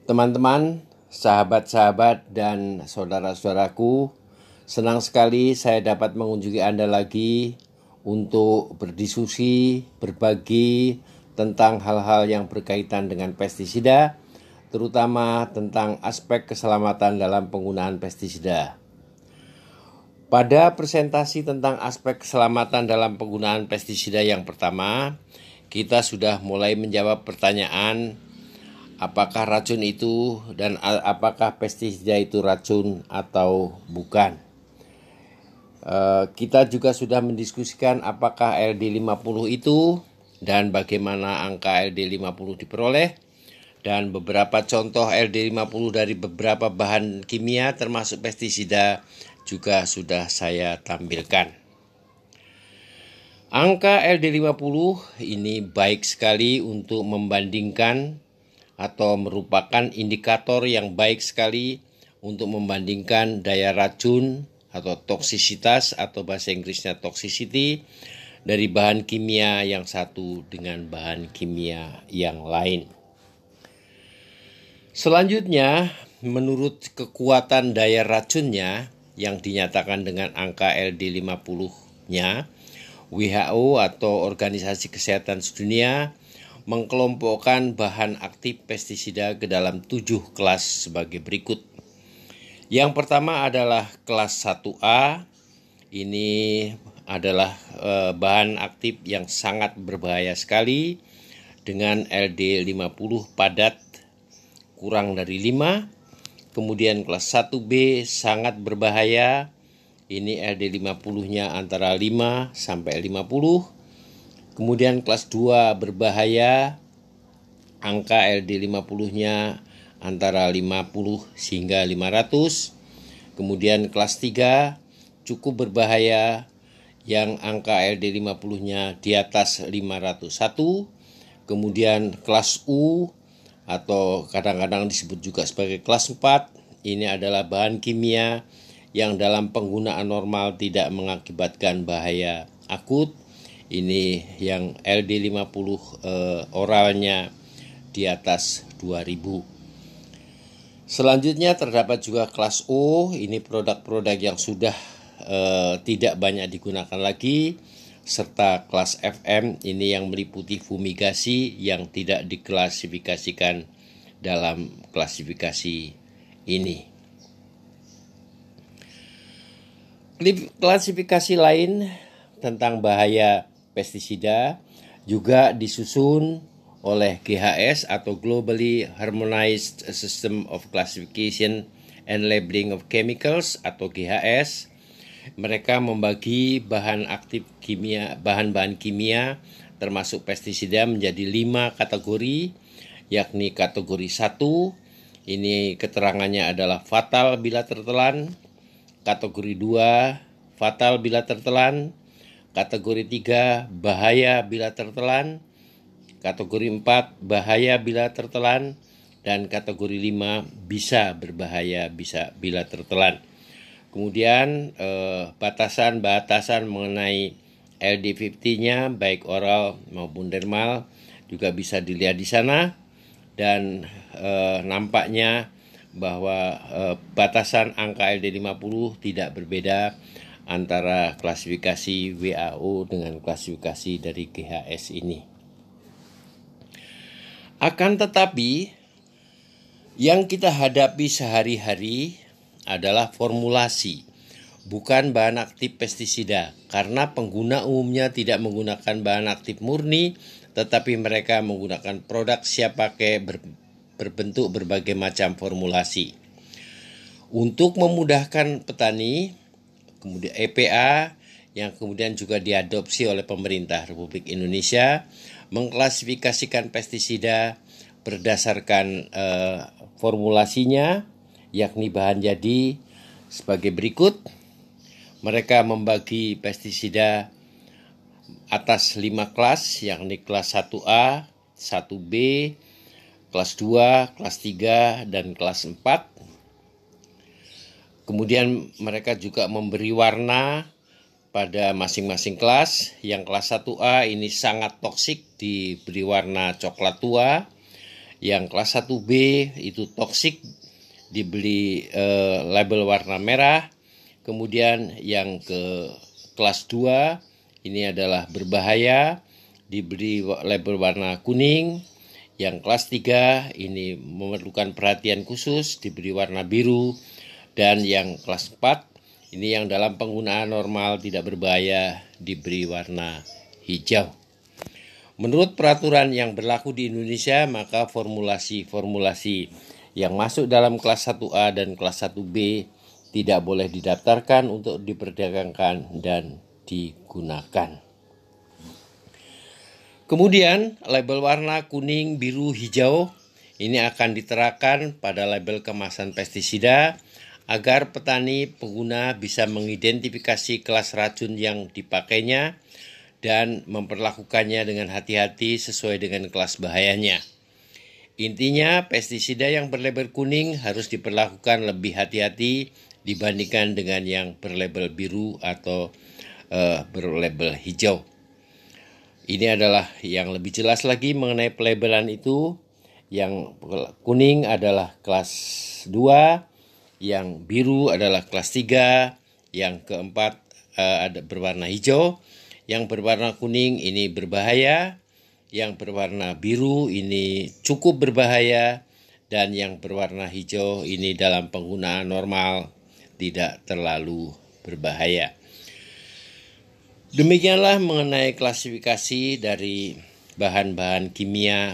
Teman-teman, sahabat-sahabat, dan saudara-saudaraku, senang sekali saya dapat mengunjungi Anda lagi untuk berdiskusi, berbagi tentang hal-hal yang berkaitan dengan pestisida, terutama tentang aspek keselamatan dalam penggunaan pestisida. Pada presentasi tentang aspek keselamatan dalam penggunaan pestisida yang pertama, kita sudah mulai menjawab pertanyaan apakah racun itu dan apakah pestisida itu racun atau bukan. Kita juga sudah mendiskusikan apakah LD50 itu dan bagaimana angka LD50 diperoleh, dan beberapa contoh LD50 dari beberapa bahan kimia termasuk pestisida juga sudah saya tampilkan. Angka LD50 ini baik sekali untuk membandingkan atau merupakan indikator yang baik sekali untuk membandingkan daya racun atau toksisitas atau bahasa Inggrisnya toxicity dari bahan kimia yang satu dengan bahan kimia yang lain. Selanjutnya, menurut kekuatan daya racunnya yang dinyatakan dengan angka LD50-nya, WHO atau Organisasi Kesehatan Sedunia mengkelompokkan bahan aktif pestisida ke dalam 7 kelas sebagai berikut. Yang pertama adalah kelas 1A. Ini adalah bahan aktif yang sangat berbahaya sekali dengan LD50 padat kurang dari 5. Kemudian kelas 1B sangat berbahaya. Ini LD50-nya antara 5 sampai 50. Kemudian kelas 2 berbahaya, angka LD50-nya antara 50 hingga 500. Kemudian kelas 3 cukup berbahaya, yang angka LD50-nya di atas 501. Kemudian kelas U atau kadang-kadang disebut juga sebagai kelas 4, ini adalah bahan kimia yang dalam penggunaan normal tidak mengakibatkan bahaya akut. Ini yang LD50 oralnya di atas 2000. Selanjutnya terdapat juga kelas O, ini produk-produk yang sudah tidak banyak digunakan lagi, serta kelas FM, ini yang meliputi fumigasi yang tidak diklasifikasikan dalam klasifikasi ini. Klasifikasi lain tentang bahaya pestisida juga disusun oleh GHS atau Globally Harmonized System of Classification and Labeling of Chemicals atau GHS. Mereka membagi bahan aktif kimia, bahan-bahan kimia termasuk pestisida menjadi 5 kategori, yakni kategori 1, ini keterangannya adalah fatal bila tertelan. Kategori 2, fatal bila tertelan. Kategori 3, bahaya bila tertelan. Kategori 4, bahaya bila tertelan. Dan kategori 5, bisa berbahaya bila tertelan. Kemudian batasan-batasan mengenai LD50-nya baik oral maupun dermal juga bisa dilihat di sana. Dan nampaknya bahwa batasan angka LD50 tidak berbeda antara klasifikasi WHO dengan klasifikasi dari GHS ini. Akan tetapi, yang kita hadapi sehari-hari adalah formulasi, bukan bahan aktif pestisida, karena pengguna umumnya tidak menggunakan bahan aktif murni, tetapi mereka menggunakan produk siap pakai berbentuk berbagai macam formulasi. Untuk memudahkan petani, kemudian EPA yang kemudian juga diadopsi oleh pemerintah Republik Indonesia mengklasifikasikan pestisida berdasarkan formulasinya, yakni bahan jadi sebagai berikut. Mereka membagi pestisida atas 5 kelas, yakni kelas 1A, 1B, kelas 2, kelas 3, dan kelas 4. Kemudian mereka juga memberi warna pada masing-masing kelas. Yang kelas 1A ini sangat toksik, diberi warna coklat tua. Yang kelas 1B itu toksik, diberi label warna merah. Kemudian yang ke kelas 2 ini adalah berbahaya, diberi label warna kuning. Yang kelas 3 ini memerlukan perhatian khusus, diberi warna biru. Dan yang kelas 4 ini yang dalam penggunaan normal tidak berbahaya, diberi warna hijau. Menurut peraturan yang berlaku di Indonesia, maka formulasi-formulasi yang masuk dalam kelas 1A dan kelas 1B tidak boleh didaftarkan untuk diperdagangkan dan digunakan. Kemudian label warna kuning, biru, hijau ini akan diterapkan pada label kemasan pestisida agar petani pengguna bisa mengidentifikasi kelas racun yang dipakainya dan memperlakukannya dengan hati-hati sesuai dengan kelas bahayanya. Intinya, pestisida yang berlabel kuning harus diperlakukan lebih hati-hati dibandingkan dengan yang berlabel biru atau berlabel hijau. Ini adalah yang lebih jelas lagi mengenai pelabelan itu. Yang kuning adalah kelas 2, yang biru adalah kelas 3, yang keempat ada berwarna hijau. Yang berwarna kuning ini berbahaya, yang berwarna biru ini cukup berbahaya, dan yang berwarna hijau ini dalam penggunaan normal tidak terlalu berbahaya. Demikianlah mengenai klasifikasi dari bahan-bahan kimia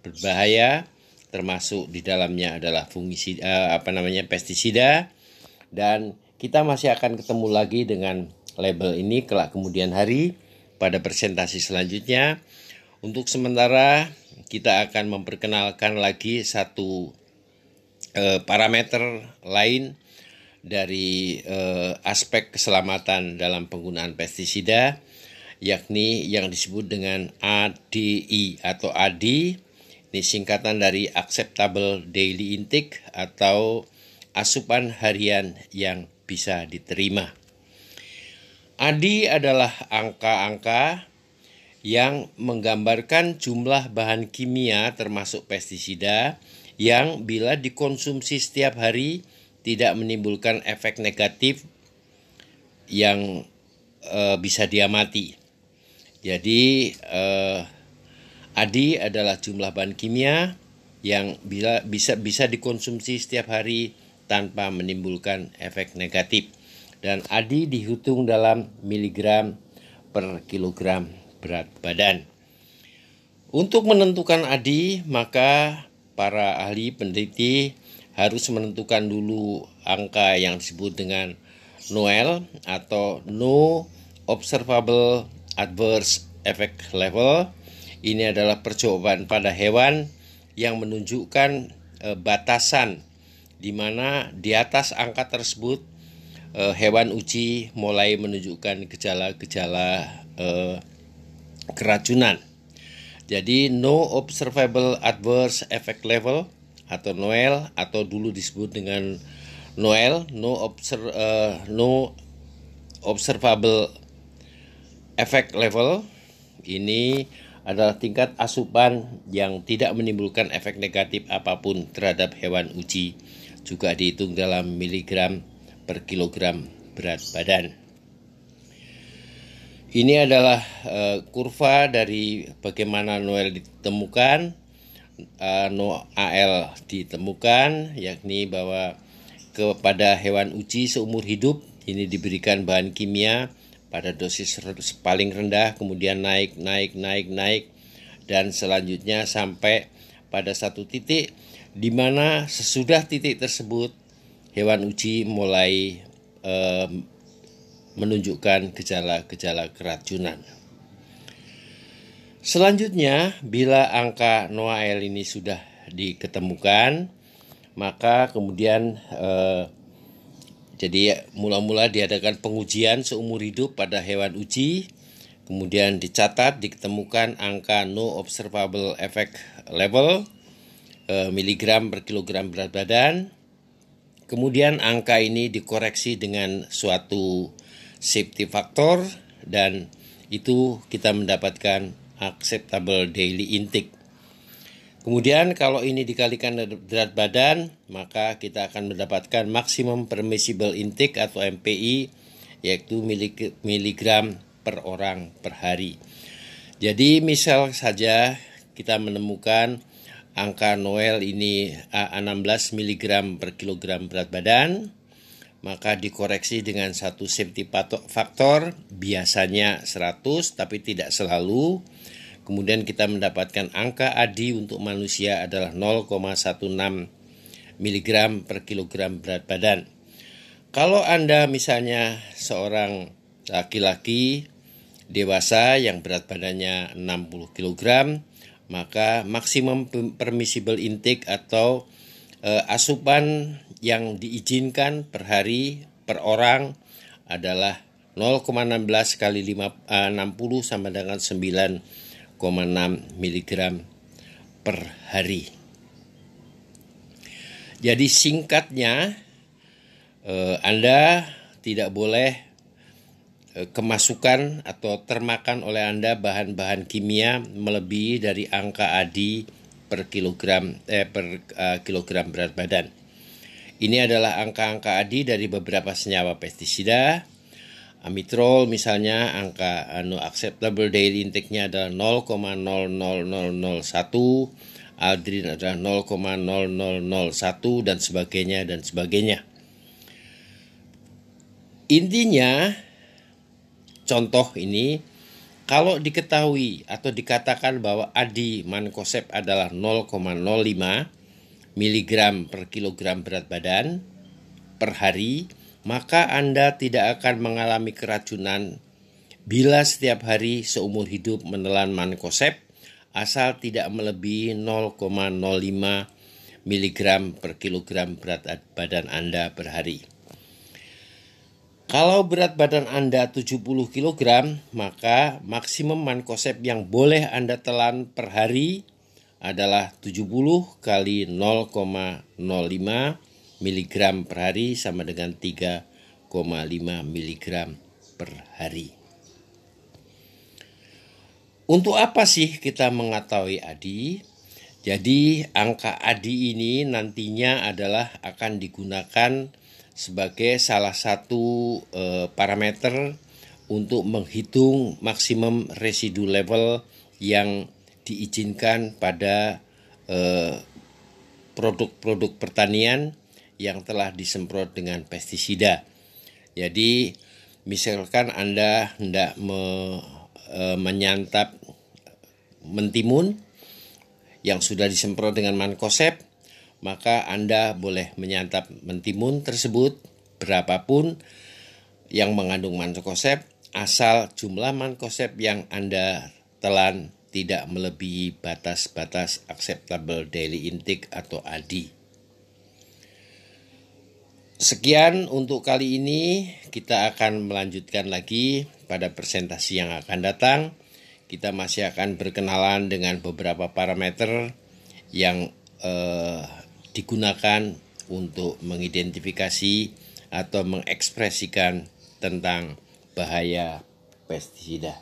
berbahaya, termasuk di dalamnya adalah pestisida, dan kita masih akan ketemu lagi dengan label ini kelak kemudian hari pada presentasi selanjutnya. Untuk sementara kita akan memperkenalkan lagi satu parameter lain dari aspek keselamatan dalam penggunaan pestisida, yakni yang disebut dengan ADI atau ADI. Ini singkatan dari Acceptable Daily Intake atau asupan harian yang bisa diterima. ADI adalah angka-angka yang menggambarkan jumlah bahan kimia termasuk pestisida yang bila dikonsumsi setiap hari tidak menimbulkan efek negatif yang bisa diamati. Jadi ADI adalah jumlah bahan kimia yang bisa dikonsumsi setiap hari tanpa menimbulkan efek negatif. Dan ADI dihitung dalam miligram per kilogram berat badan. Untuk menentukan ADI, maka para ahli peneliti harus menentukan dulu angka yang disebut dengan NOEL atau No Observable Adverse Effect Level. Ini adalah percobaan pada hewan yang menunjukkan batasan di mana di atas angka tersebut hewan uji mulai menunjukkan gejala-gejala keracunan. Jadi No Observable Adverse Effect Level atau NOEL atau dulu disebut dengan NOEL, No Observable Effect Level, ini adalah tingkat asupan yang tidak menimbulkan efek negatif apapun terhadap hewan uji, juga dihitung dalam miligram per kilogram berat badan. Ini adalah kurva dari bagaimana NOEL ditemukan, NOAL ditemukan, yakni bahwa kepada hewan uji seumur hidup ini diberikan bahan kimia pada dosis paling rendah, kemudian naik, dan selanjutnya sampai pada satu titik di mana sesudah titik tersebut hewan uji mulai menunjukkan gejala-gejala keracunan. Selanjutnya, bila angka NOAL ini sudah diketemukan, maka kemudian jadi mula-mula diadakan pengujian seumur hidup pada hewan uji, kemudian dicatat diketemukan angka No Observable Effect Level miligram per kilogram berat badan. Kemudian angka ini dikoreksi dengan suatu safety factor dan itu kita mendapatkan acceptable daily intake. Kemudian kalau ini dikalikan dengan berat badan, maka kita akan mendapatkan maximum permissible intake atau MPI, yaitu miligram per orang per hari. Jadi misal saja kita menemukan angka Noel ini 16 mg per kilogram berat badan, maka dikoreksi dengan satu safety factor, biasanya 100 tapi tidak selalu. Kemudian kita mendapatkan angka ADI untuk manusia adalah 0,16 mg per kilogram berat badan. Kalau Anda misalnya seorang laki-laki dewasa yang berat badannya 60 kg, maka maksimum permissible intake atau asupan yang diizinkan per hari per orang adalah 0,16 kali 60 sama dengan 9,6 mg per hari. Jadi singkatnya, Anda tidak boleh kemasukan atau termakan oleh Anda bahan-bahan kimia melebihi dari angka ADI per kilogram berat badan. Ini adalah angka-angka ADI dari beberapa senyawa pestisida. Amitrol misalnya angka acceptable daily intake-nya adalah 0,00001, aldrin adalah 0,0001 dan sebagainya. Intinya, contoh ini, kalau diketahui atau dikatakan bahwa ADI mankoseb adalah 0,05 mg per kilogram berat badan per hari, maka Anda tidak akan mengalami keracunan bila setiap hari seumur hidup menelan mankoseb, asal tidak melebihi 0,05 mg per kilogram berat badan Anda per hari. Kalau berat badan Anda 70 kg, maka maksimum mankoseb yang boleh Anda telan per hari adalah 70 kali 0,05 mg per hari sama dengan 3,5 mg per hari. Untuk apa sih kita mengetahui ADI? Jadi angka ADI ini nantinya adalah akan digunakan sebagai salah satu parameter untuk menghitung maksimum residu level yang diizinkan pada produk-produk pertanian yang telah disemprot dengan pestisida. Jadi misalkan Anda hendak menyantap mentimun yang sudah disemprot dengan mankoseb, maka Anda boleh menyantap mentimun tersebut berapapun yang mengandung mankoseb, asal jumlah mankoseb yang Anda telan tidak melebihi batas-batas acceptable daily intake atau ADI. Sekian untuk kali ini, kita akan melanjutkan lagi pada presentasi yang akan datang. Kita masih akan berkenalan dengan beberapa parameter yang digunakan untuk mengidentifikasi atau mengekspresikan tentang bahaya pestisida.